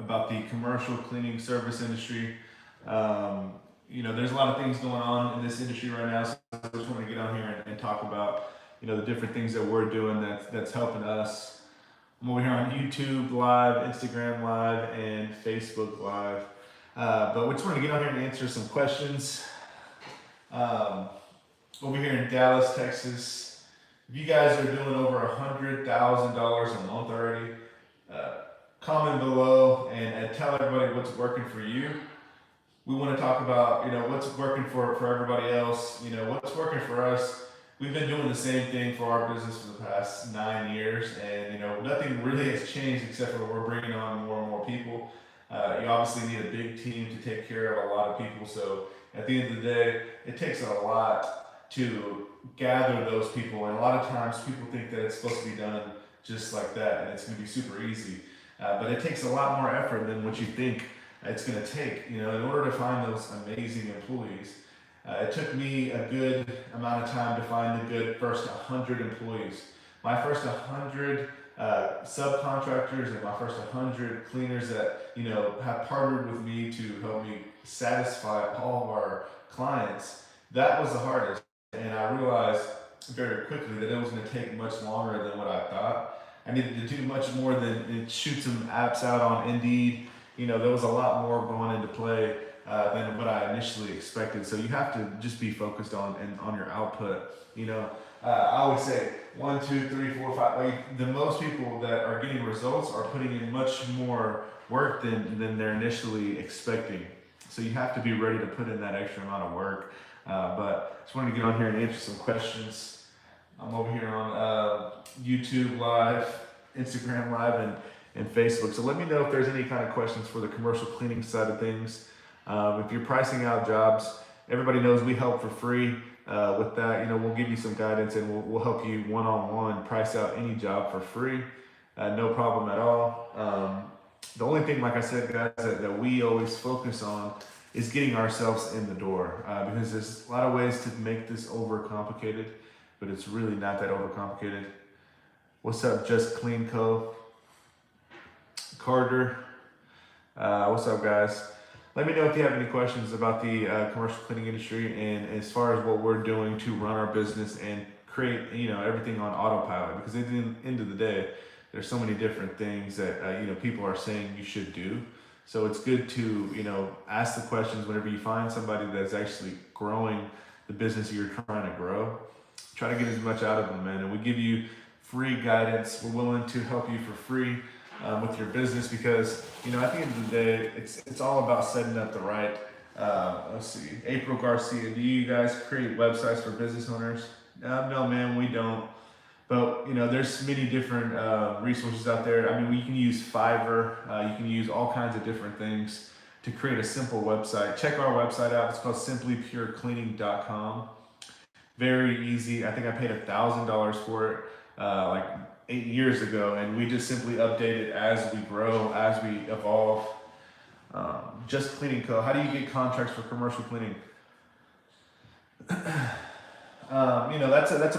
about the commercial cleaning service industry. There's a lot of things going on in this industry right now, so I just want to get on here and talk about, the different things that we're doing that's helping us. I'm over here on YouTube Live, Instagram Live, and Facebook Live. But we just want to get on here and answer some questions. Um, Over here in Dallas, Texas, if you guys are doing over $100,000 a month already, uh, comment below and tell everybody what's working for you. We want to talk about, what's working for everybody else, what's working for us. We've been doing the same thing for our business for the past 9 years, and nothing really has changed except for we're bringing on more and more people. You obviously need a big team to take care of a lot of people, so at the end of the day, it takes a lot to gather those people, and a lot of times people think that it's supposed to be done just like that, and it's going to be super easy. But it takes a lot more effort than what you think it's going to take, in order to find those amazing employees. It took me a good amount of time to find the good first 100 employees. My first 100 subcontractors and my first 100 cleaners that, have partnered with me to help me satisfy all of our clients, that was the hardest. And I realized very quickly that it was going to take much longer than what I thought. I needed to do much more than shoot some apps out on Indeed. There was a lot more going into play than what I initially expected. So you have to just be focused on your output. I always say 1, 2, 3, 4, 5. Like the most people that are getting results are putting in much more work than they're initially expecting. So you have to be ready to put in that extra amount of work. But just wanted to get on here and answer some questions. I'm over here on YouTube Live, Instagram Live, and Facebook. So let me know if there's any kind of questions for the commercial cleaning side of things. If you're pricing out jobs, everybody knows we help for free with that. We'll give you some guidance and we'll help you one-on-one price out any job for free. No problem at all. The only thing, like I said, guys, that we always focus on is getting ourselves in the door because there's a lot of ways to make this overcomplicated, but it's really not that overcomplicated. What's up, Just Clean Co? Carter, what's up, guys? Let me know if you have any questions about the commercial cleaning industry and as far as what we're doing to run our business and create, everything on autopilot. Because at the end of the day, there's so many different things that people are saying you should do. So it's good to ask the questions whenever you find somebody that's actually growing the business you're trying to grow. Try to get as much out of them, man. And we give you free guidance. We're willing to help you for free with your business because at the end of the day, it's all about setting up the right. Let's see, April Garcia, do you guys create websites for business owners? No, man, we don't. But there's many different resources out there. I mean, you can use Fiverr. You can use all kinds of different things to create a simple website. Check our website out. It's called simplypurecleaning.com. Very easy. I think I paid $1,000 for it like 8 years ago, and we just simply update it as we grow, as we evolve. Just Cleaning Co. How do you get contracts for commercial cleaning? That's a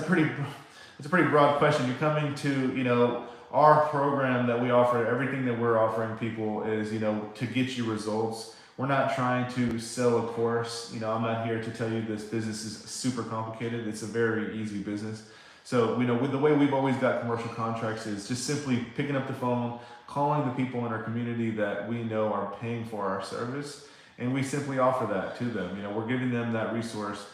pretty broad question. You're coming to our program that we offer. Everything that we're offering people is to get you results. We're not trying to sell a course. I'm not here to tell you this business is super complicated. It's a very easy business. So, with the way we've always got commercial contracts is just simply picking up the phone, calling the people in our community that we know are paying for our service, and we simply offer that to them. We're giving them that resource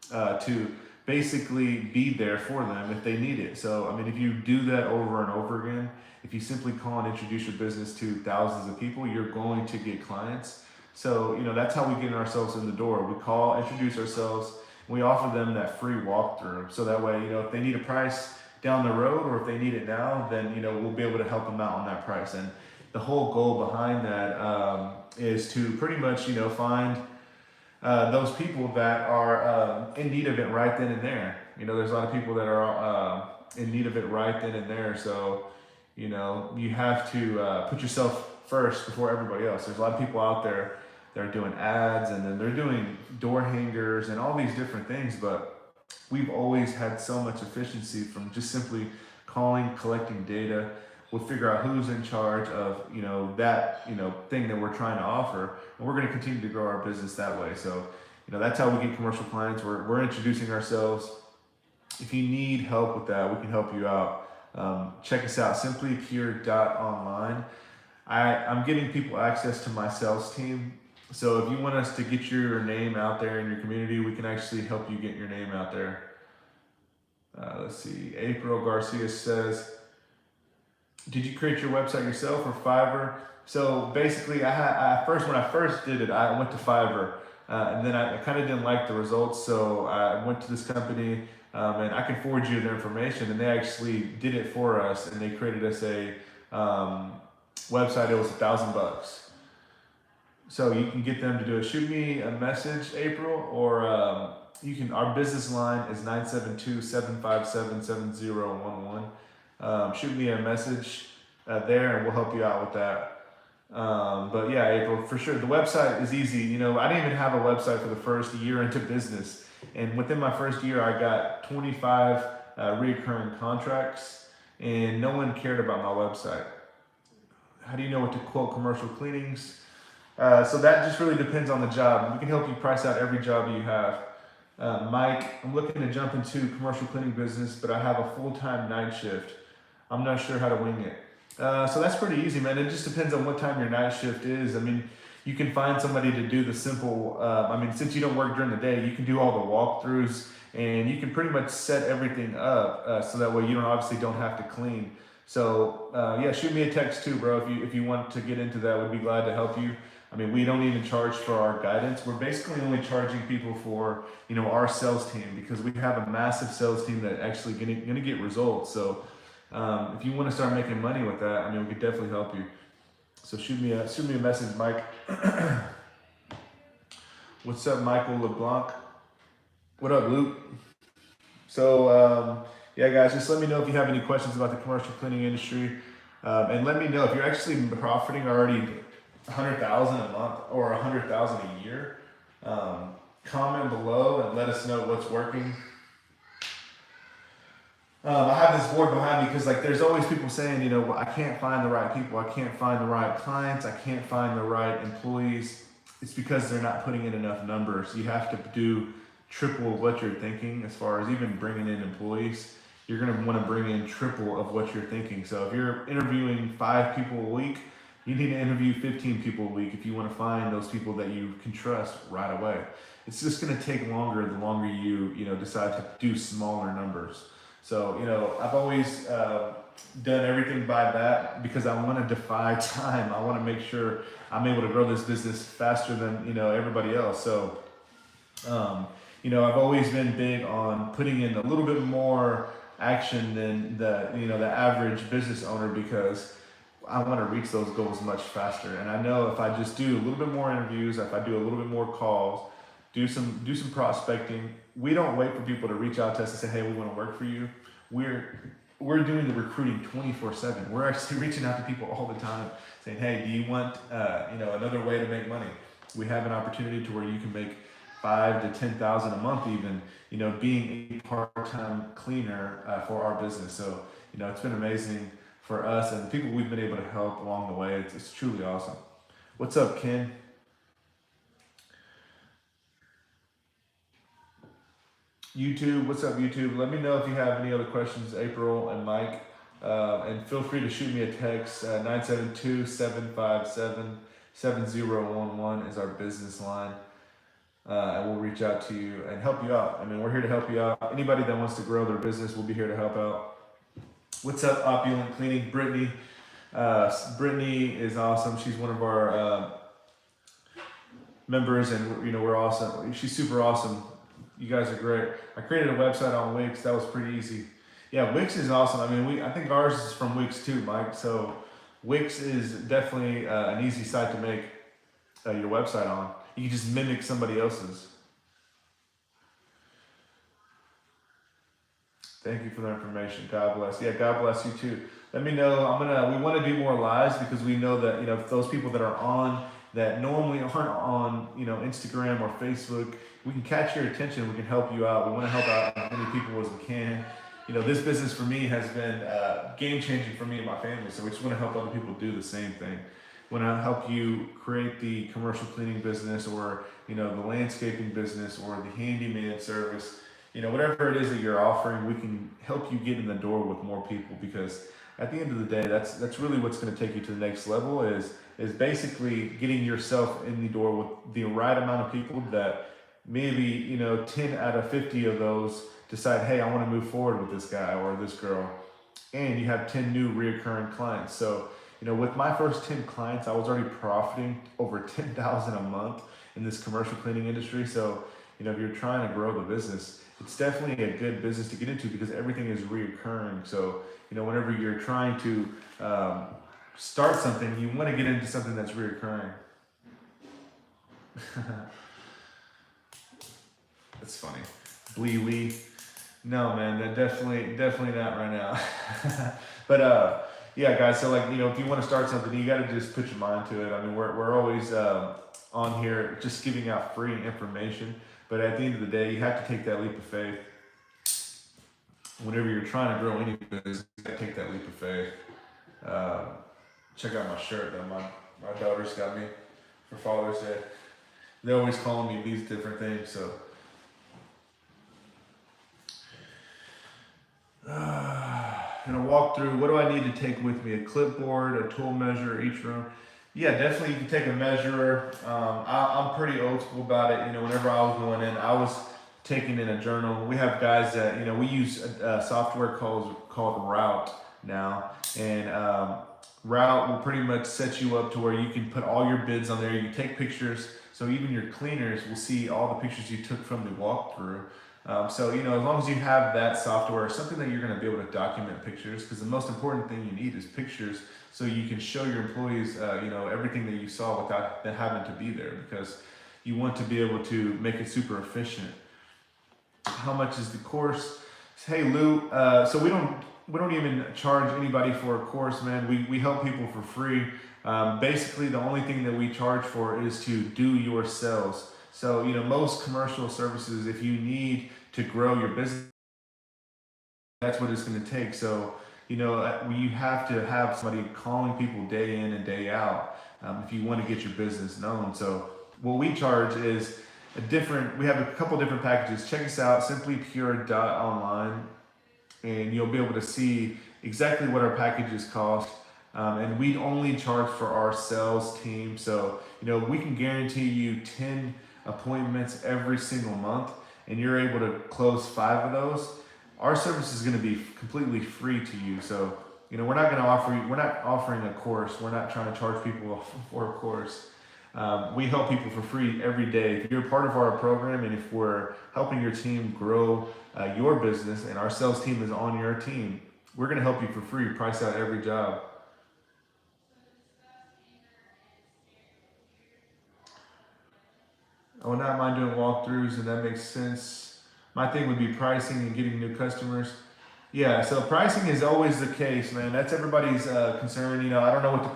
to basically be there for them if they need it. So, if you do that over and over again, if you simply call and introduce your business to thousands of people, you're going to get clients. So, that's how we get ourselves in the door. We call, introduce ourselves, and we offer them that free walkthrough. So that way, if they need a price down the road or if they need it now, then, we'll be able to help them out on that price. And the whole goal behind that is to pretty much, find those people that are in need of it right then and there. There's a lot of people that are in need of it right then and there. So, you have to put yourself first before everybody else. There's a lot of people out there that are doing ads and then they're doing door hangers and all these different things. But we've always had so much efficiency from just simply calling, collecting data, We'll figure out who's in charge of, that, thing that we're trying to offer. And we're going to continue to grow our business that way. So, that's how we get commercial clients. We're introducing ourselves. If you need help with that, we can help you out. Check us out, simplypure.online. I'm getting people access to my sales team. So if you want us to get your name out there in your community, we can actually help you get your name out there. Let's see. April Garcia says, did you create your website yourself or Fiverr? So basically, when I first did it, I went to Fiverr, and then I kind of didn't like the results. So I went to this company, and I can forward you their information, and they actually did it for us, and they created us a website. It was $1,000. So you can get them to do it. Shoot me a message, April, or our business line is 972-757-7011. Shoot me a message there and we'll help you out with that. But yeah, April, for sure. The website is easy. I didn't even have a website for the first year into business. And within my first year, I got 25 recurring contracts and no one cared about my website. How do you know what to quote commercial cleanings? So that just really depends on the job. We can help you price out every job you have. Mike, I'm looking to jump into commercial cleaning business, but I have a full-time night shift. I'm not sure how to wing it. So that's pretty easy, man. It just depends on what time your night shift is. I mean, you can find somebody to do the simple, since you don't work during the day, you can do all the walkthroughs and you can pretty much set everything up so that way you obviously don't have to clean. So yeah, shoot me a text too, bro. If you want to get into that, we'd be glad to help you. We don't even charge for our guidance. We're basically only charging people for, our sales team because we have a massive sales team that actually gonna get results. So if you want to start making money with that, we could definitely help you. So shoot me a message, Mike. What's up, Michael LeBlanc? What up, Luke? So yeah, guys, just let me know if you have any questions about the commercial cleaning industry, and let me know if you're actually profiting already $100,000 a month or $100,000 a year. Comment below and let us know what's working. I have this board behind me because there's always people saying, I can't find the right people, I can't find the right clients, I can't find the right employees. It's because they're not putting in enough numbers. You have to do triple what you're thinking as far as even bringing in employees. You're going to want to bring in triple of what you're thinking. So if you're interviewing 5 people a week, you need to interview 15 people a week if you want to find those people that you can trust right away. It's just going to take longer the longer you decide to do smaller numbers. So, I've always done everything by that because I want to defy time. I want to make sure I'm able to grow this business faster than, everybody else. So, I've always been big on putting in a little bit more action than the average business owner because I want to reach those goals much faster. And I know if I just do a little bit more interviews, if I do a little bit more calls, do some prospecting. We don't wait for people to reach out to us and say, hey, we want to work for you. We're doing the recruiting 24/7. We're actually reaching out to people all the time saying, hey, do you want another way to make money? We have an opportunity to where you can make $5,000 to $10,000 a month even, being a part-time cleaner for our business. So, it's been amazing for us and the people we've been able to help along the way. It's truly awesome. What's up, Ken? YouTube, what's up, YouTube? Let me know if you have any other questions, April and Mike. And feel free to shoot me a text. 972-757-7011 is our business line. And we'll reach out to you and help you out. We're here to help you out. Anybody that wants to grow their business, we'll be here to help out. What's up, Opulent Cleaning? Brittany. Brittany is awesome. She's one of our members, and we're awesome. She's super awesome. You guys are great. I created a website on Wix. That was pretty easy. Yeah, Wix is awesome. I think ours is from Wix too, Mike. So Wix is definitely an easy site to make your website on. You can just mimic somebody else's. Thank you for the information. God bless. Yeah, God bless you too. Let me know. We want to do more lives because we know that, those people that are on that normally aren't on, Instagram or Facebook, we can catch your attention. We can help you out. We want to help out as many people as we can. this business for me has been game changing for me and my family. So we just want to help other people do the same thing. Want to help you create the commercial cleaning business, or the landscaping business, or the handyman service. Whatever it is that you're offering, we can help you get in the door with more people, because at the end of the day, that's really what's going to take you to the next level, is basically getting yourself in the door with the right amount of people that maybe 10 out of 50 of those decide, hey, I want to move forward with this guy or this girl, and you have 10 new reoccurring clients. So with my first 10 clients, I was already profiting over 10,000 a month in this commercial cleaning industry. So if you're trying to grow the business, it's definitely a good business to get into, because everything is reoccurring. So whenever you're trying to start something, you want to get into something that's reoccurring. That's funny. Blee wee. No, man, that definitely not right now. But yeah, guys. So if you want to start something, you got to just put your mind to it. I mean, we're always on here just giving out free information, but at the end of the day, you have to take that leap of faith. Whenever you're trying to grow any business, you got to take that leap of faith. Check out my shirt that my daughters got me for Father's Day. They're always calling me these different things, so. Gonna walk through, what do I need to take with me? A clipboard, a tool measure, each room. Yeah, definitely you can take a measurer. I'm pretty old school about it. Whenever I was going in, I was taking in a journal. We have guys that, we use a software called Route now. And Route will pretty much set you up to where you can put all your bids on there. You take pictures, so even your cleaners will see all the pictures you took from the walkthrough. So, as long as you have that software, something that you're going to be able to document pictures, because the most important thing you need is pictures, so you can show your employees, everything that you saw without them having to be there, because you want to be able to make it super efficient. How much is the course? Hey, Lou, so we don't even charge anybody for a course, man. We help people for free. Basically, the only thing that we charge for is to do your sales. So, most commercial services, if you need to grow your business, that's what it's going to take. So, you have to have somebody calling people day in and day out if you want to get your business known. So what we charge is we have a couple different packages. Check us out, simplypure.online, and you'll be able to see exactly what our packages cost. And we only charge for our sales team. So, we can guarantee you 10 appointments every single month, and you're able to close 5 of those. Our service is going to be completely free to you. So, we're not offering a course. We're not trying to charge people for a course. We help people for free every day. If you're part of our program, and if we're helping your team grow your business, and our sales team is on your team, we're going to help you for free, price out every job. I would not mind doing walkthroughs, and that makes sense. My thing would be pricing and getting new customers. Yeah, so pricing is always the case, man. That's everybody's concern. I don't know what to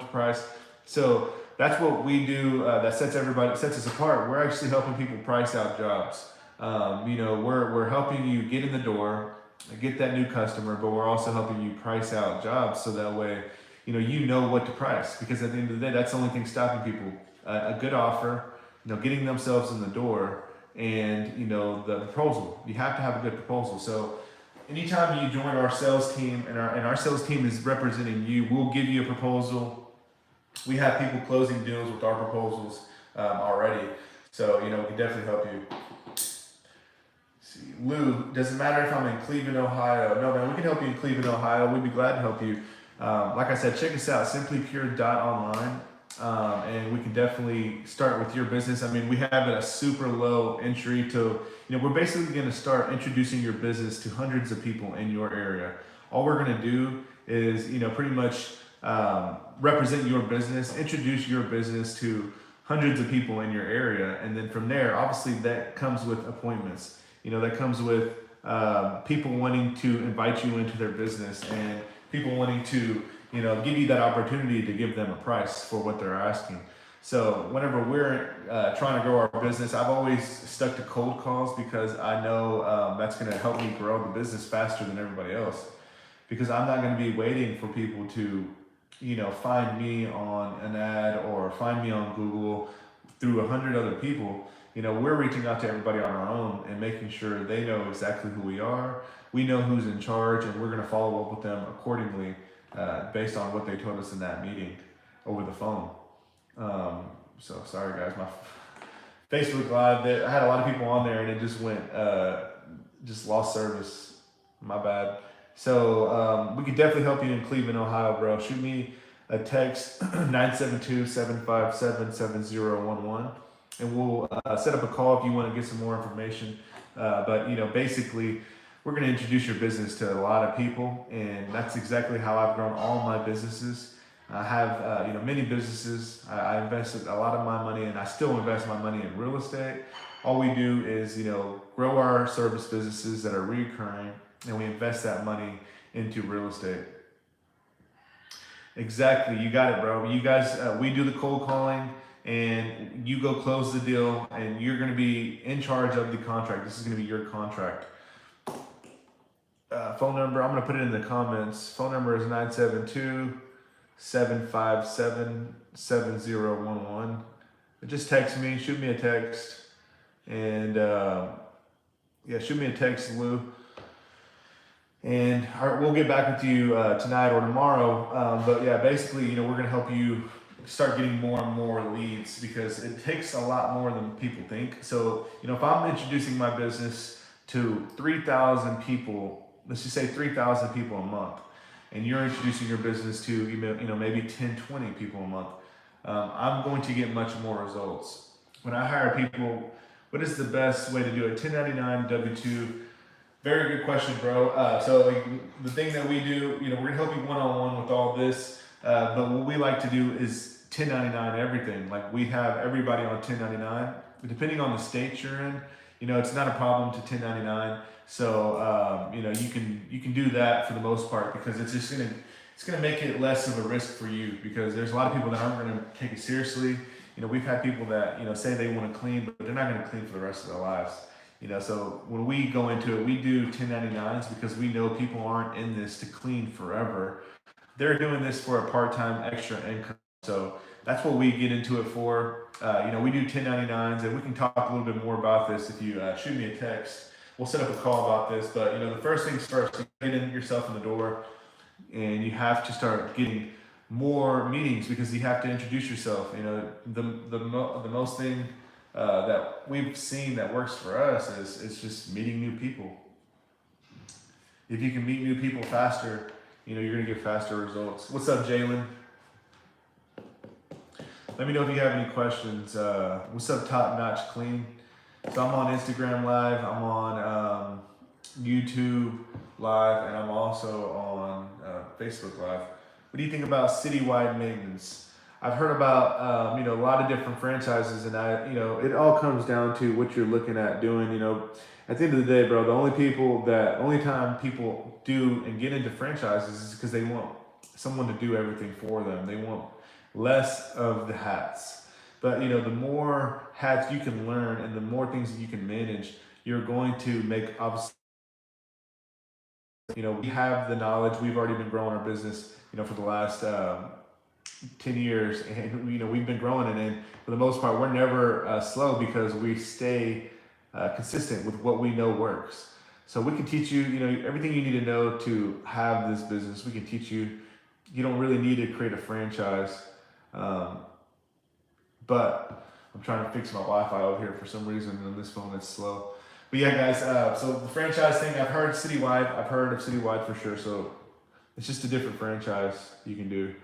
price. So that's what we do. That sets us apart. We're actually helping people price out jobs. We're helping you get in the door, get that new customer, but we're also helping you price out jobs, so that way, you know what to price. Because at the end of the day, that's the only thing stopping people. A good offer, getting themselves in the door, and the proposal. You have to have a good proposal. So anytime you join our sales team, and our sales team is representing you, we'll give you a proposal. We have people closing deals with our proposals already. So we can definitely help you. See, Lou, doesn't matter if I'm in Cleveland, Ohio. No, man, we can help you in Cleveland, Ohio. We'd be glad to help you. Like I said, check us out, simplypure.online. And we can definitely start with your business. I mean, we have a super low entry to, we're basically going to start introducing your business to hundreds of people in your area. All we're going to do is, pretty much represent your business, introduce your business to hundreds of people in your area. And then from there, obviously that comes with appointments, that comes with people wanting to invite you into their business, and people wanting to give you that opportunity to give them a price for what they're asking. So whenever we're trying to grow our business, I've always stuck to cold calls because I know that's going to help me grow the business faster than everybody else. Because I'm not going to be waiting for people to, find me on an ad or find me on Google through 100 other people. We're reaching out to everybody on our own and making sure they know exactly who we are. We know who's in charge, and we're going to follow up with them accordingly based on what they told us in that meeting over the phone. So sorry guys, my Facebook Live, I had a lot of people on there and it just went, just lost service. My bad. So we could definitely help you in Cleveland, Ohio, bro. Shoot me a text 972-757-7011 and we'll set up a call if you want to get some more information. But basically we're going to introduce your business to a lot of people, and that's exactly how I've grown all my businesses. I have many businesses. I invested a lot of my money, and I still invest my money in real estate. All we do is grow our service businesses that are recurring, and we invest that money into real estate. Exactly, you got it, bro. You guys, we do the cold calling, and you go close the deal, and you're going to be in charge of the contract. This is going to be your contract. Phone number, I'm going to put it in the comments. Phone number is 972-757-7011. Just text me, shoot me a text, and shoot me a text, Lou. And we'll get back with you tonight or tomorrow. But yeah, basically, we're going to help you start getting more and more leads because it takes a lot more than people think. So, if I'm introducing my business to 3,000 people, let's just say 3,000 people a month, and you're introducing your business to maybe 10, 20 people a month, I'm going to get much more results. When I hire people, what is the best way to do it? 1099, W-2. Very good question, bro. So the thing that we do, we're gonna help you one-on-one with all this, but what we like to do is 1099 everything. Like we have everybody on 1099, depending on the state you're in. It's not a problem to 1099. So you can do that for the most part because it's gonna make it less of a risk for you because there's a lot of people that aren't gonna take it seriously. We've had people that say they want to clean, but they're not gonna clean for the rest of their lives. So when we go into it, we do 1099s because we know people aren't in this to clean forever. They're doing this for a part-time extra income. So that's what we get into it for. We do 1099s, and we can talk a little bit more about this if you shoot me a text. We'll set up a call about this, but the first things first, you get yourself in the door, and you have to start getting more meetings because you have to introduce yourself. The most thing that we've seen that works for us is just meeting new people. If you can meet new people faster, you're gonna get faster results. What's up, Jalen? Let me know if you have any questions. What's up, Top Notch Clean? So I'm on Instagram Live, I'm on YouTube Live, and I'm also on Facebook Live. What do you think about citywide maintenance? I've heard about a lot of different franchises, and it all comes down to what you're looking at doing. At the end of the day, bro, the only time people do and get into franchises is because they want someone to do everything for them. They want less of the hats. But the more hats you can learn and the more things that you can manage, you're going to make obviously. We have the knowledge. We've already been growing our business, for the last 10 years, and we've been growing it. And for the most part, we're never slow because we stay consistent with what we know works. So we can teach you, everything you need to know to have this business. We can teach you. You don't really need to create a franchise. But I'm trying to fix my Wi-Fi over here for some reason on this phone. It's slow. But yeah, guys, so the franchise thing, I've heard of Citywide for sure. So it's just a different franchise you can do.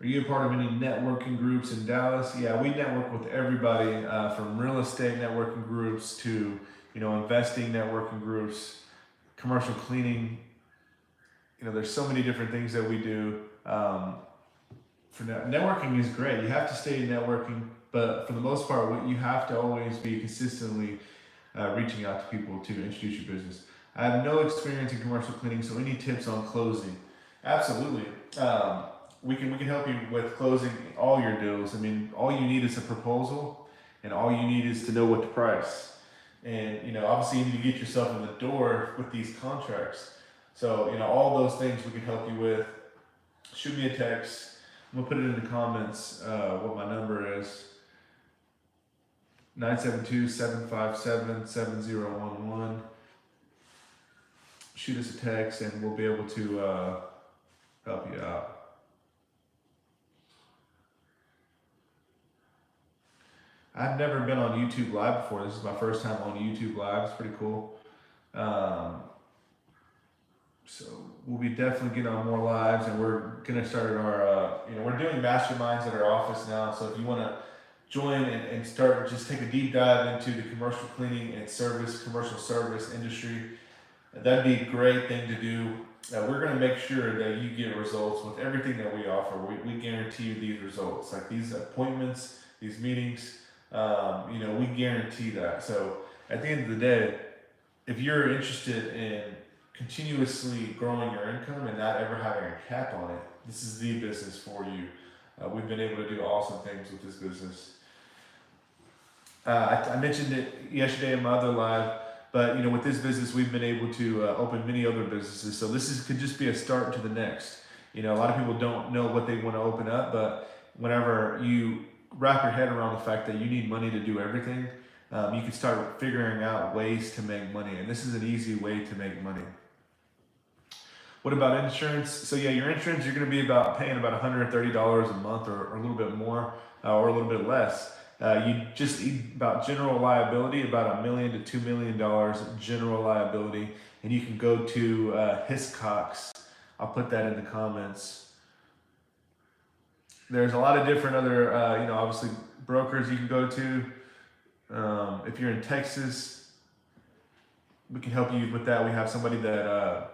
Are you a part of any networking groups in Dallas? Yeah, we network with everybody from real estate networking groups to investing networking groups, commercial cleaning. There's so many different things that we do. For networking is great. You have to stay networking, but for the most part, you have to always be consistently reaching out to people to introduce your business. I have no experience in commercial cleaning, so any tips on closing? Absolutely. We can help you with closing all your deals. I mean, all you need is a proposal, and all you need is to know what to price. And obviously, you need to get yourself in the door with these contracts. So all those things we can help you with. Shoot me a text. I'm gonna put it in the comments what my number is. 972-757-7011. Shoot us a text and we'll be able to help you out. I've never been on YouTube Live before. This is my first time on YouTube Live. It's pretty cool. So we'll be definitely getting on more lives, and we're gonna start our, we're doing masterminds at our office now. So if you want to join and start, just take a deep dive into the commercial cleaning and commercial service industry, that'd be a great thing to do. We're gonna make sure that you get results with everything that we offer. We guarantee you these results, like these appointments, these meetings. We guarantee that. So at the end of the day, if you're interested in continuously growing your income and not ever having a cap on it, this is the business for you. We've been able to do awesome things with this business. I mentioned it yesterday in my other live, but with this business, we've been able to open many other businesses. So could just be a start to the next. A lot of people don't know what they want to open up, but whenever you wrap your head around the fact that you need money to do everything, you can start figuring out ways to make money. And this is an easy way to make money. What about insurance? So yeah, your insurance, you're going to be paying about $130 a month or a little bit more or a little bit less. You just need about general liability, about $1 million to $2 million general liability. And you can go to Hiscox. I'll put that in the comments. There's a lot of different other, obviously brokers you can go to. If you're in Texas, we can help you with that. We have somebody that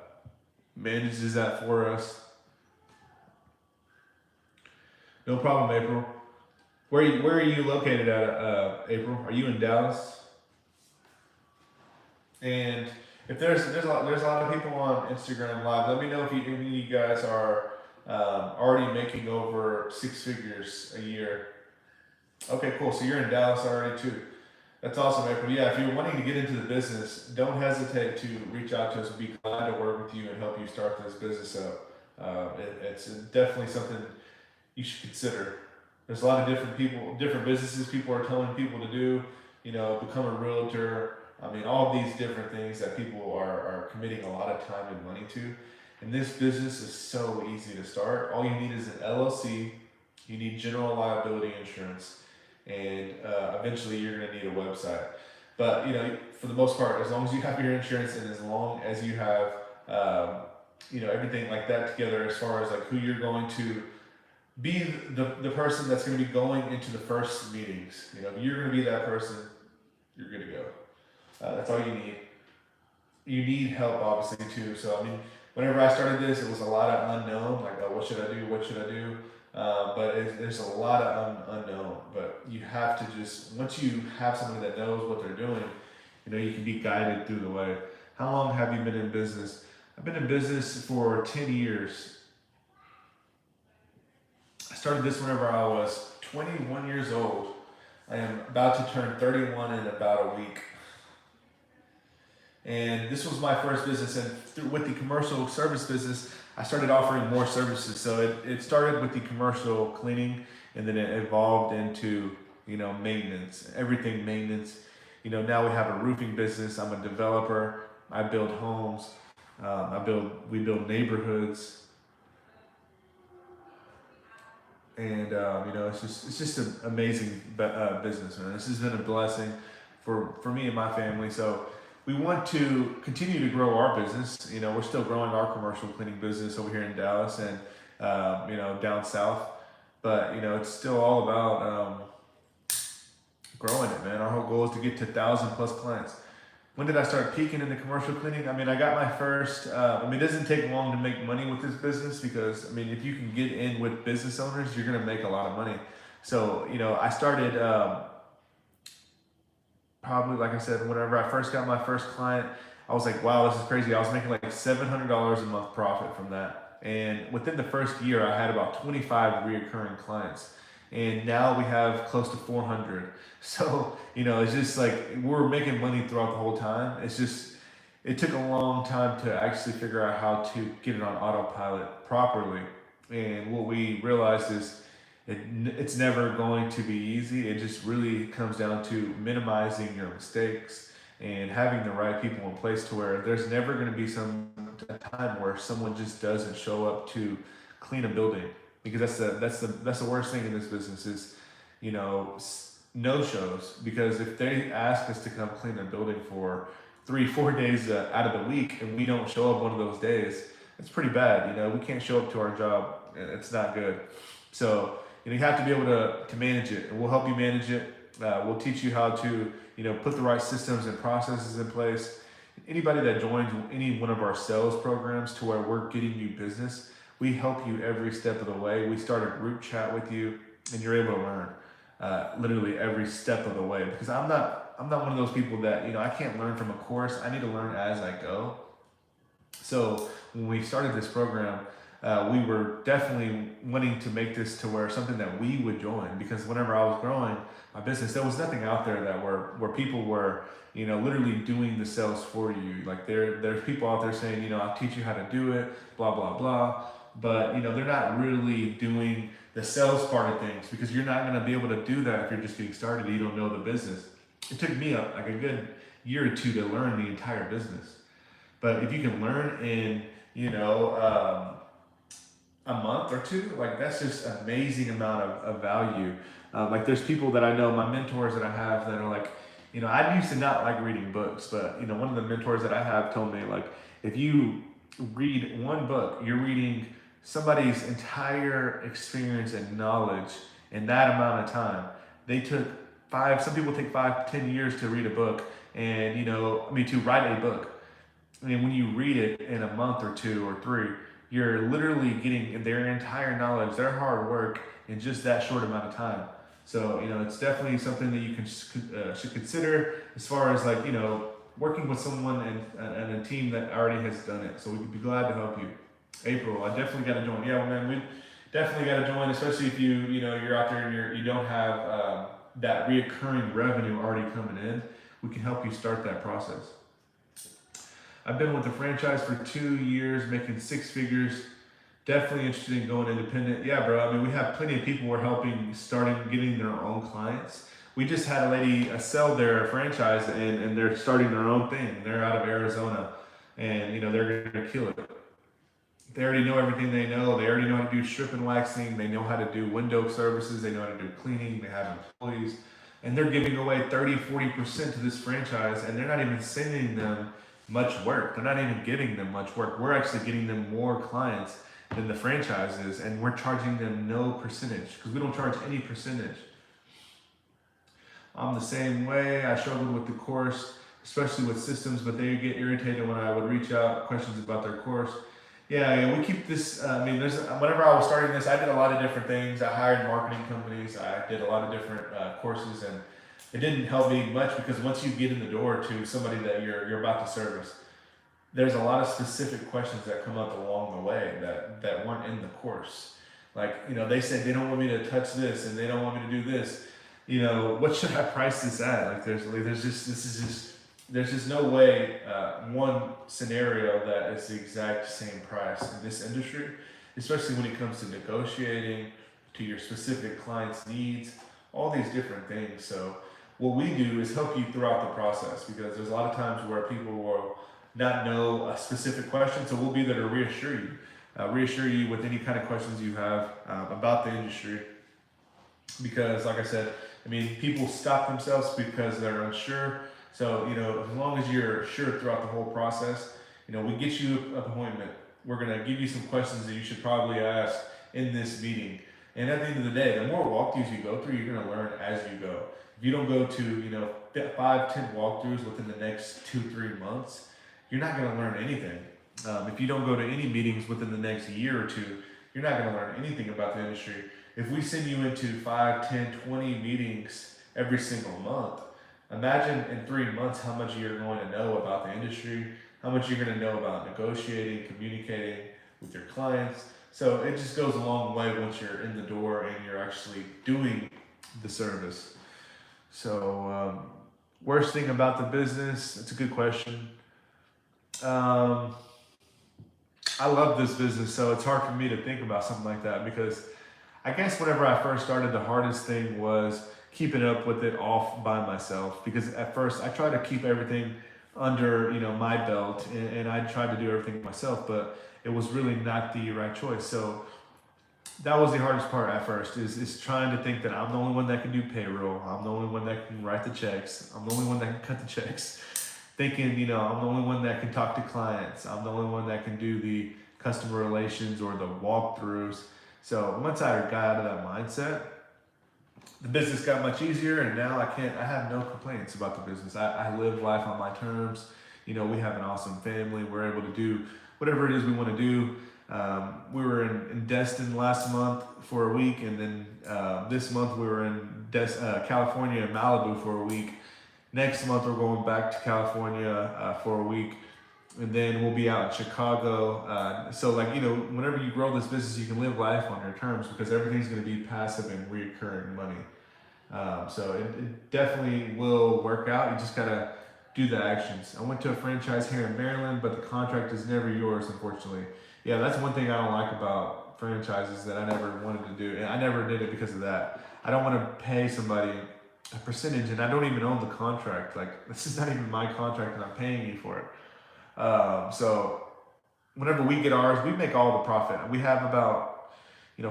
manages that for us. No problem, April. Where are you located at, April? Are you in Dallas? And if there's a lot of people on Instagram Live, let me know if any of you guys are already making over 6 figures a year. Okay, cool. So you're in Dallas already too. That's awesome, April. Yeah, if you're wanting to get into the business, don't hesitate to reach out to us. We'd be glad to work with you and help you start this business up. It's definitely something you should consider. There's a lot of different businesses people are telling people to do, become a realtor. I mean, all these different things that people are committing a lot of time and money to. And this business is so easy to start. All you need is an LLC. You need general liability insurance. And eventually you're going to need a website. But, for the most part, as long as you have your insurance and as long as you have, everything like that together, as far as like who you're going to be, the person that's going to be going into the first meetings, if you're going to be that person, you're good to go. That's all you need. You need help, obviously, too. So, I mean, whenever I started this, it was a lot of unknown, like, what should I do? What should I do? But there's a lot of unknown, but you have to once you have somebody that knows what they're doing, you can be guided through the way. How long have you been in business? I've been in business for 10 years. I started this whenever I was 21 years old. I am about to turn 31 in about a week. And this was my first business, and with the commercial service business, I started offering more services. So it started with the commercial cleaning, and then it evolved into, maintenance, everything maintenance. Now we have a roofing business. I'm a developer. I build homes. We build neighborhoods. And, it's just an amazing business, man. This has been a blessing for me and my family. So we want to continue to grow our business. We're still growing our commercial cleaning business over here in Dallas and, down south. But, it's still all about growing it, man. Our whole goal is to get to 1,000+ clients. When did I start peaking in the commercial cleaning? I mean, I got my first, it doesn't take long to make money with this business because, if you can get in with business owners, you're going to make a lot of money. So, I started, probably, like I said, whenever I first got my first client, I was like, wow, this is crazy. I was making like $700 a month profit from that. And within the first year, I had about 25 reoccurring clients. And now we have close to 400. So, it's just like we're making money throughout the whole time. It's just, it took a long time to actually figure out how to get it on autopilot properly. And what we realized is it's never going to be easy. It just really comes down to minimizing your mistakes and having the right people in place to where there's never going to be a time where someone just doesn't show up to clean a building, because that's the worst thing in this business is no shows. Because if they ask us to come clean a building for 3-4 days out of the week and we don't show up one of those days, it's pretty bad. We can't show up to our job. It's not good. So you have to be able to manage it, and we'll help you manage it. We'll teach you how to put the right systems and processes in place. Anybody that joins any one of our sales programs to where we're getting you business, we help you every step of the way. We start a group chat with you, and you're able to learn literally every step of the way. Because I'm not one of those people that I can't learn from a course. I need to learn as I go. So when we started this program, we were definitely wanting to make this to where something that we would join, because whenever I was growing my business, there was nothing out there that where people were literally doing the sales for you. Like there's people out there saying I'll teach you how to do it, blah blah blah, but they're not really doing the sales part of things, because you're not going to be able to do that if you're just getting started and you don't know the business. It took me like a good year or two to learn the entire business, but if you can learn in a month or two, like that's just an amazing amount of value. Like there's people that I know, my mentors that I have, that are like, I used to not like reading books, but one of the mentors that I have told me, like, if you read one book, you're reading somebody's entire experience and knowledge in that amount of time. Some people take 5-10 years to read a book, and to write a book. And when you read it in a month or 2 or 3, you're literally getting their entire knowledge, their hard work in just that short amount of time. So, it's definitely something that you should consider as far as like, working with someone and a team that already has done it. So we would be glad to help you. April, I definitely got to join. Yeah, well, man, we definitely got to join, especially if you're out there and you don't have that reoccurring revenue already coming in. We can help you start that process. I've been with the franchise for 2 years, making 6 figures. Definitely interested in going independent. Yeah, bro. I mean, we have plenty of people we're helping getting their own clients. We just had a lady sell their franchise, and they're starting their own thing. They're out of Arizona, and they're gonna kill it. They already know everything they know. They already know how to do strip and waxing. They know how to do window services. They know how to do cleaning. They have employees, and they're giving away 30-40% to this franchise, and they're not even sending them much work. They're not even giving them much work. We're actually getting them more clients than the franchise is, and we're charging them no percentage, because we don't charge any percentage. I'm the same way. I struggled with the course, especially with systems, but they get irritated when I would reach out questions about their course. Yeah, we keep this. Whenever I was starting this, I did a lot of different things. I hired marketing companies. I did a lot of different courses, and it didn't help me much, because once you get in the door to somebody that you're about to service, there's a lot of specific questions that come up along the way that weren't in the course. Like, they said they don't want me to touch this, and they don't want me to do this. What should I price this at? Like, there's just no way one scenario that is the exact same price in this industry, especially when it comes to negotiating, to your specific client's needs, all these different things. So what we do is help you throughout the process, because there's a lot of times where people will not know a specific question. So we'll be there to reassure you with any kind of questions you have about the industry. Because like I said, people stop themselves because they're unsure. So, as long as you're sure throughout the whole process, we get you an appointment. We're going to give you some questions that you should probably ask in this meeting. And at the end of the day, the more walkthroughs you go through, you're going to learn as you go. If you don't go to, 5-10 walkthroughs within the next 2-3 months, you're not going to learn anything. If you don't go to any meetings within the next year or two, you're not going to learn anything about the industry. If we send you into 5, 10, 20 meetings every single month, Imagine in 3 months how much you're going to know about the industry, how much you're going to know about negotiating, communicating with your clients. So it just goes a long way once you're in the door and you're actually doing the service. So, worst thing about the business, it's a good question. Um, I love this business, so it's hard for me to think about something like that because I guess whenever I first started, the hardest thing was keeping up with it off by myself because at first I tried to keep everything under my belt and I tried to do everything myself, but it was really not the right choice. So that was the hardest part at first is trying to think that I'm the only one that can do payroll. I'm the only one that can write the checks. I'm the only one that can cut the checks. Thinking, I'm the only one that can talk to clients. I'm the only one that can do the customer relations or the walkthroughs. So once I got out of that mindset, the business got much easier and now I have no complaints about the business. I live life on my terms. We have an awesome family. We're able to do whatever it is we want to do. We were in Destin last month for a week, and then this month we were in California and Malibu for a week. Next month we're going back to California for a week, and then we'll be out in Chicago. So whenever you grow this business, you can live life on your terms because everything's going to be passive and recurring money. So it definitely will work out. You just gotta do the actions. I went to a franchise here in Maryland, but the contract is never yours, unfortunately. Yeah, that's one thing I don't like about franchises that I never wanted to do, and I never did it because of that. I don't want to pay somebody a percentage, and I don't even own the contract. Like, this is not even my contract, and I'm paying you for it. So whenever we get ours, we make all the profit. We have about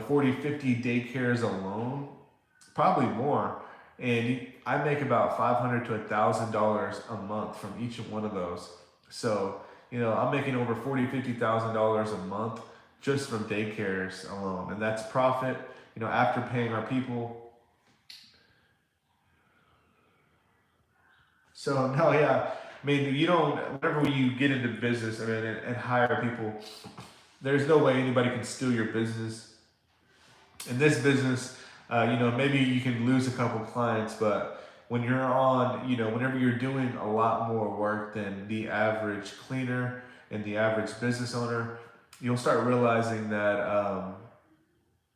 40, 50 daycares alone, probably more, and I make about $500 to $1,000 a month from each one of those. So I'm making over $40,000 to $50,000 a month just from daycares alone, and that's profit. After paying our people. So no, yeah. I mean, whenever you get into business, and hire people, there's no way anybody can steal your business. In this business, maybe you can lose a couple clients, but when you're whenever you're doing a lot more work than the average cleaner and the average business owner, you'll start realizing that,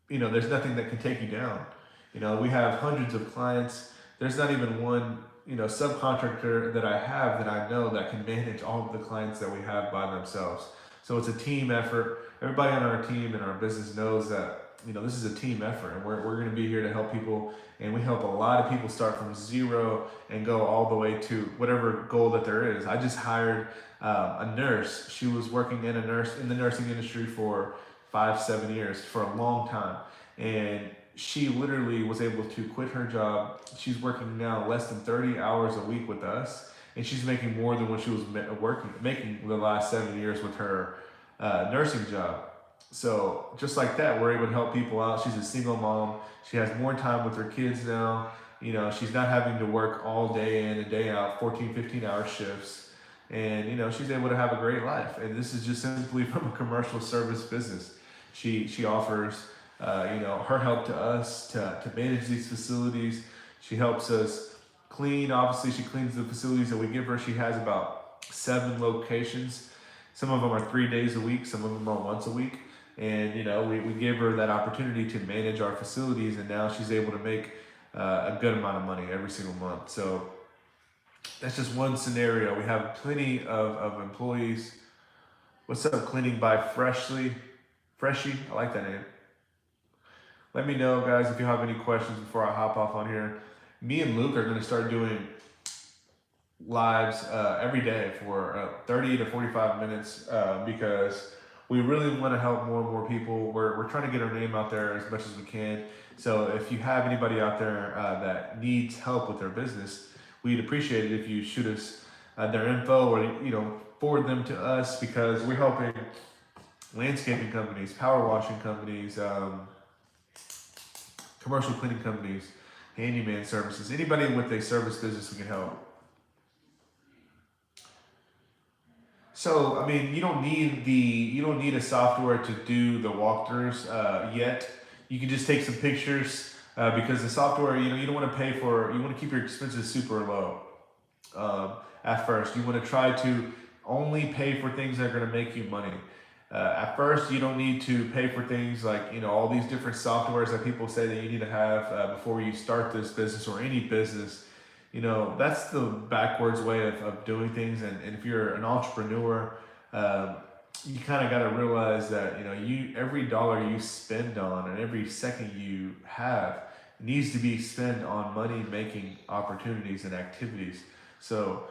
there's nothing that can take you down. We have hundreds of clients. There's not even one subcontractor that I have that I know that can manage all of the clients that we have by themselves. So it's a team effort. Everybody on our team and our business knows that this is a team effort, and we're going to be here to help people, and we help a lot of people start from zero and go all the way to whatever goal that there is. I just hired a nurse. She was working in the nursing industry for 5-7 years, for a long time, and she literally was able to quit her job. She's working now less than 30 hours a week with us, and she's making more than what she was making the last 7 years with her nursing job. So just like that, we're able to help people out. She's a single mom. She has more time with her kids now. She's not having to work all day in and day out, 14, 15-hour shifts. And, she's able to have a great life. And this is just simply from a commercial service business. She offers, her help to us to manage these facilities. She helps us clean. Obviously, she cleans the facilities that we give her. She has about 7 locations. Some of them are 3 days a week. Some of them are once a week. And, we give her that opportunity to manage our facilities, and now she's able to make a good amount of money every single month. So that's just one scenario. We have plenty of employees. What's up, Cleaning by Freshie? I like that name. Let me know, guys, if you have any questions before I hop off on here. Me and Luke are going to start doing lives every day for 30 to 45 minutes because we really want to help more and more people. We're trying to get our name out there as much as we can. So if you have anybody out there that needs help with their business, we'd appreciate it if you shoot us their info or forward them to us, because we're helping landscaping companies, power washing companies, commercial cleaning companies, handyman services, anybody with a service business we can help. So, you don't need a software to do the walkthroughs yet. You can just take some pictures because the software, you don't want to pay for, you want to keep your expenses super low. at first. You want to try to only pay for things that are going to make you money. At first, you don't need to pay for things like, all these different softwares that people say that you need to have before you start this business or any business. That's the backwards way of doing things. And if you're an entrepreneur, you kind of got to realize that, every dollar you spend on and every second you have needs to be spent on money making opportunities and activities. So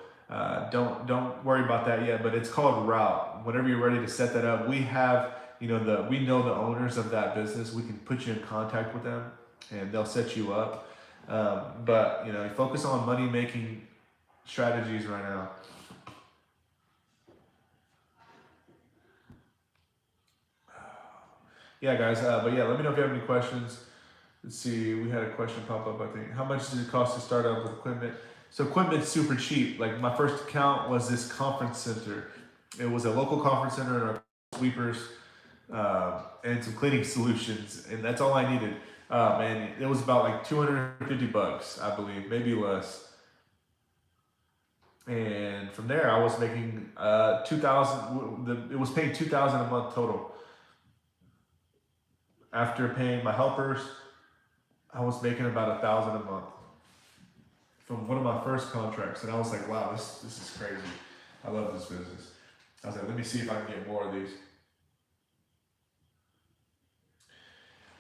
don't worry about that yet, but it's called Route. Whenever you're ready to set that up, we have, we know the owners of that business. We can put you in contact with them and they'll set you up. But focus on money making strategies right now. Yeah, guys. But yeah, let me know if you have any questions. Let's see. We had a question pop up, I think. How much does it cost to start up with equipment? So equipment's super cheap. Like my first account was this conference center. It was a local conference center and our sweepers and some cleaning solutions, and that's all I needed. And it was about like $250, I believe, maybe less. And from there, I was making $2,000. It was paying $2,000 a month total. After paying my helpers, I was making about $1,000 a month from one of my first contracts, and I was like, wow, this is crazy. I love this business. I was like, let me see if I can get more of these.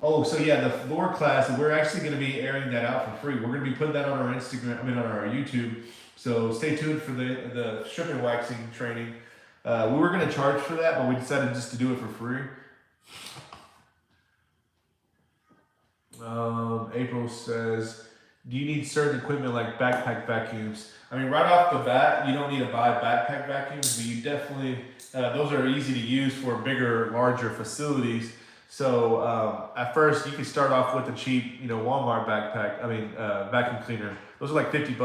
Oh, so yeah, the floor class, we're actually going to be airing that out for free. We're going to be putting that on our Instagram, on our YouTube. So stay tuned for the strip and waxing training. We were going to charge for that, but we decided just to do it for free. April says, do you need certain equipment like backpack vacuums? I mean, right off the bat, you don't need to buy backpack vacuums, but you definitely, those are easy to use for bigger, larger facilities. So at first, you can start off with a cheap, Walmart vacuum cleaner. Those are like $50.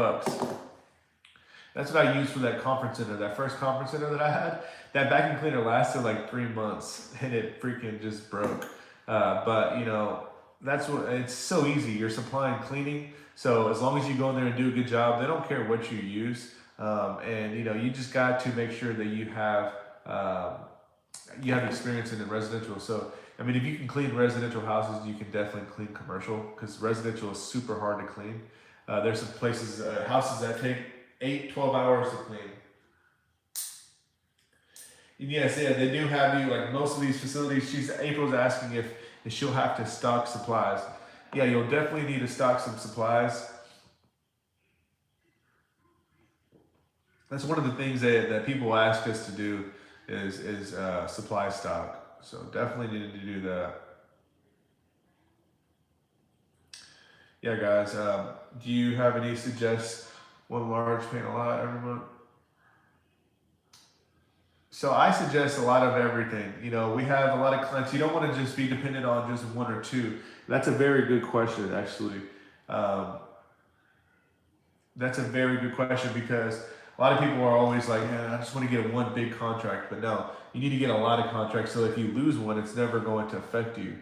That's what I used for that conference center, that first conference center that I had. That vacuum cleaner lasted like 3 months, and it freaking just broke. But that's what, it's so easy. You're supplying cleaning, so as long as you go in there and do a good job, they don't care what you use. And you just got to make sure that you have experience in the residential. So I mean, if you can clean residential houses, you can definitely clean commercial, because residential is super hard to clean. There's some places, houses that take 12 hours to clean. And yes, yeah, they do have you, like most of these facilities, April's asking if she'll have to stock supplies. Yeah, you'll definitely need to stock some supplies. That's one of the things that people ask us to do is supply stock. So definitely needed to do that. Yeah, guys, do you have any suggests one large paint a lot every month? So I suggest a lot of everything. We have a lot of clients. You don't want to just be dependent on just one or two. That's a very good question, actually. That's a very good question, because a lot of people are always like, I just want to get one big contract. But no, you need to get a lot of contracts, so if you lose one, it's never going to affect you.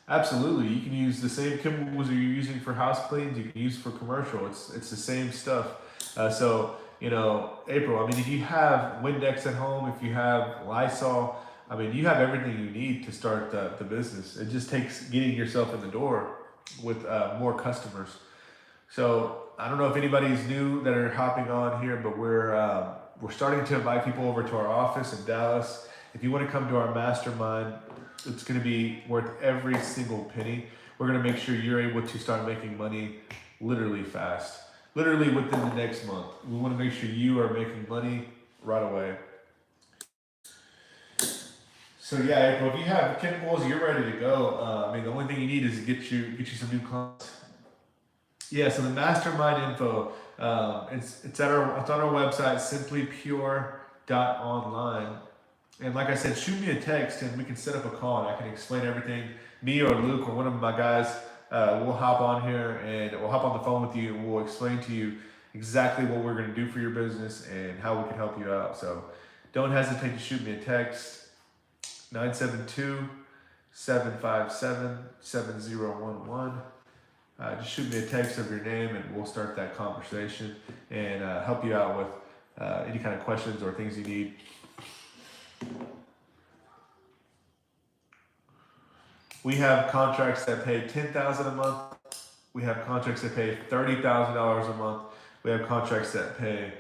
Absolutely, you can use the same chemicals you're using for house cleans. You can use for commercial. It's the same stuff. So April. I mean, if you have Windex at home, if you have Lysol, I mean, you have everything you need to start the business. It just takes getting yourself in the door with more customers. So I don't know if anybody's new that are hopping on here, but we're starting to invite people over to our office in Dallas. If you want to come to our mastermind, it's going to be worth every single penny. We're going to make sure you're able to start making money literally fast, literally within the next month. We want to make sure you are making money right away. So yeah, April, if you have chemicals, you're ready to go. I mean, the only thing you need is to get you some new clients. Yeah, so the mastermind info, it's on our website, simplypure.online. And like I said, shoot me a text and we can set up a call and I can explain everything. Me or Luke or one of my guys will hop on here and we'll hop on the phone with you and we'll explain to you exactly what we're going to do for your business and how we can help you out. So don't hesitate to shoot me a text, 972-757-7011. just shoot me a text of your name and we'll start that conversation and help you out with any kind of questions or things you need. We have contracts that pay $10,000 a month. We have contracts that pay $30,000 a month. We have contracts that pay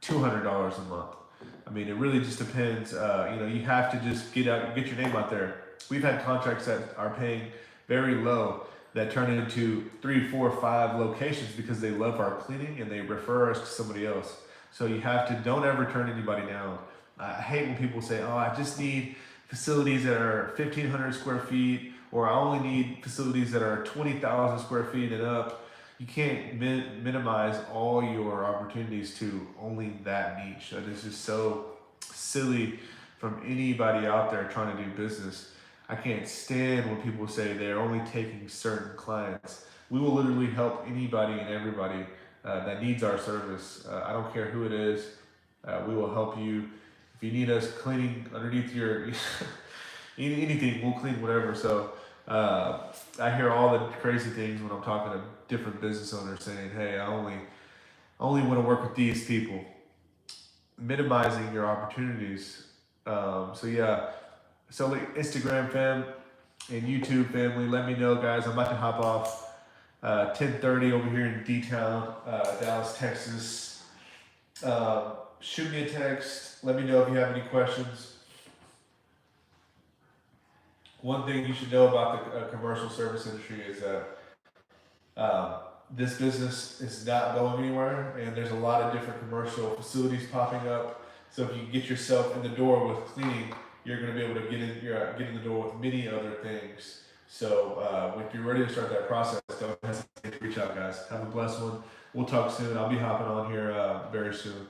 $200 a month. I mean, it really just depends. You have to just get your name out there. We've had contracts that are paying very low that turn into 3, 4, 5 locations because they love our cleaning and they refer us to somebody else. So don't ever turn anybody down. I hate when people say, oh, I just need facilities that are 1,500 square feet, or I only need facilities that are 20,000 square feet and up. You can't minimize all your opportunities to only that niche. That is just so silly from anybody out there trying to do business. I can't stand when people say they're only taking certain clients. We will literally help anybody and everybody that needs our service. I don't care who it is. We will help you. If you need us cleaning underneath your anything, we'll clean whatever. So I hear all the crazy things when I'm talking to different business owners saying, hey, I only want to work with these people. Minimizing your opportunities. So like Instagram fam and YouTube family, let me know, guys. I'm about to hop off 10:30 over here in D-Town, Dallas, Texas. Shoot me a text. Let me know if you have any questions. One thing you should know about the commercial service industry is that this business is not going anywhere, and there's a lot of different commercial facilities popping up. So if you get yourself in the door with cleaning, you're going to be able to get in the door with many other things. So if you're ready to start that process, don't hesitate to reach out, guys. Have a blessed one. We'll talk soon. I'll be hopping on here very soon.